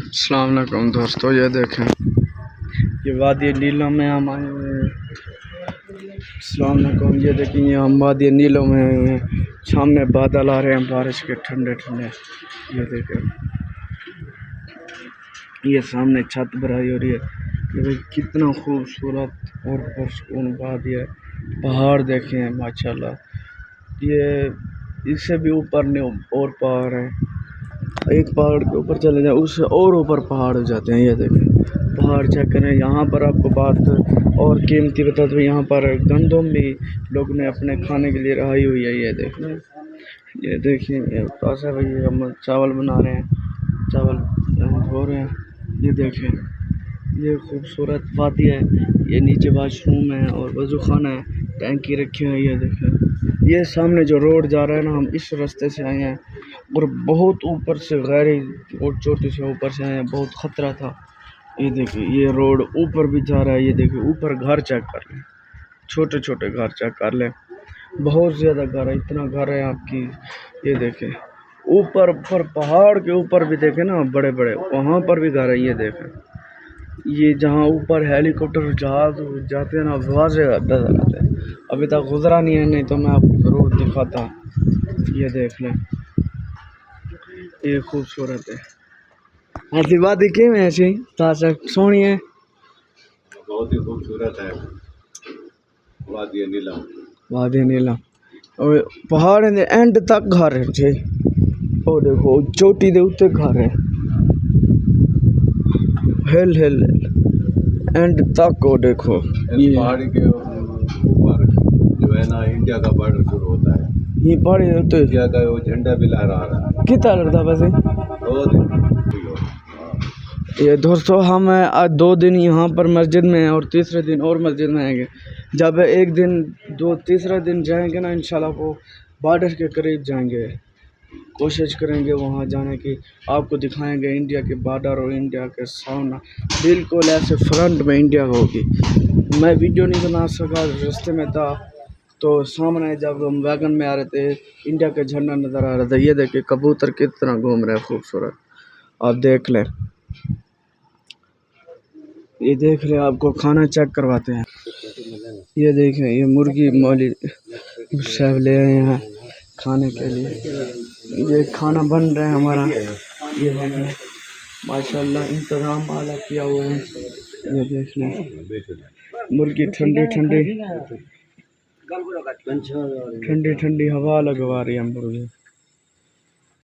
अस्सलाम वालेकुम दोस्तों, ये देखें ये वादी नीलों में हम आए हुए हैं। अस्सलाम वालेकुम, ये देखें ये हम वादी नीलों में आए हुए हैं। सामने बादल आ रहे हैं बारिश के ठंडे ठंडे। ये देखें ये सामने छत भराई हो रही है। ये देखें कितना खूबसूरत और पुरसकून वादी है। पहाड़ देखें माशाल्लाह, ये इससे भी ऊपर नहीं और पहाड़ है। एक पहाड़ के ऊपर चले जाए उससे और ऊपर पहाड़ हो जाते हैं। ये देखें पहाड़ चेक करें। यहाँ पर आपको बात और कीमती बता दूँ, यहाँ पर गंदम भी लोग ने अपने खाने के लिए रखाई हुई है। ये देखें ये ताज़ा भाई हम चावल बना रहे हैं, चावल धो रहे हैं। ये देखें ये खूबसूरत वादी है। ये नीचे वाशरूम है और वज़ू खाना है, टैंकी रखी है। ये देखें ये सामने जो रोड जा रहा है ना, हम इस रास्ते से आए हैं और बहुत ऊपर से गहरी और चोटी से ऊपर से आए हैं, बहुत ख़तरा था। ये देखिए ये रोड ऊपर भी जा रहा है। ये देखिए ऊपर घर चेक कर लें, छोटे छोटे घर चेक कर लें, बहुत ज़्यादा घर है, इतना घर है आपकी। ये देखें ऊपर ऊपर पहाड़ के ऊपर भी देखें ना, बड़े बड़े वहाँ पर भी घर है। ये देखें ये जहाँ ऊपर हेलीकॉप्टर जहाज जाते हैं ना, वाज़े नज़र आते हैं। अभी तक गुजरा नहीं है, नहीं तो मैं आपको ज़रूर दिखाता। ये देख लें ये खूबसूरत है। ऐसी वादी क्यों है, ऐसी ताज़ा सोनी है, बहुत ही खूबसूरत है वादी नीलम। वादी नीलम और पहाड़ दे एंड तक घर है जी। ओ देखो चोटी दे उत्ते घर है, हिल हिल एंड तक। ओ देखो इस पहाड़ी के ऊपर जो है ना इंडिया का बॉर्डर शुरू होता है। ये पहाड़ी उत्ते इंडिया का वो झंडा भी लहरा रहा है। कितना लगता वैसे? ये दोस्तों हम आज 2 दिन यहाँ पर मस्जिद में हैं और तीसरे दिन और मस्जिद में आएंगे। जब एक दिन तीसरा दिन जाएंगे ना, इंशाल्लाह वो बॉर्डर के करीब जाएंगे, कोशिश करेंगे वहाँ जाने की। आपको दिखाएंगे इंडिया के बॉर्डर और इंडिया के सामने बिल्कुल ऐसे फ्रंट में इंडिया होगी। मैं वीडियो नहीं बना सका, रास्ते में था तो सामने जब हम वैगन में आ रहे थे इंडिया का झंडा नज़र आ रहा था। ये देखिए कबूतर कितना घूम रहे हैं खूबसूरत, आप देख लें। ये देख रहे हैं, आपको खाना चेक करवाते हैं। ये देखें ये मुर्गी मौली साहब ले आए हैं खाने के लिए। ये खाना बन रहा है हमारा। ये देखें माशाल्लाह इंतज़ाम आला किया हुआ है। ये देख लें मुर्गी ठंडी ठंडी ठंडी ठंडी हवा लगवा रही है मुर्गी।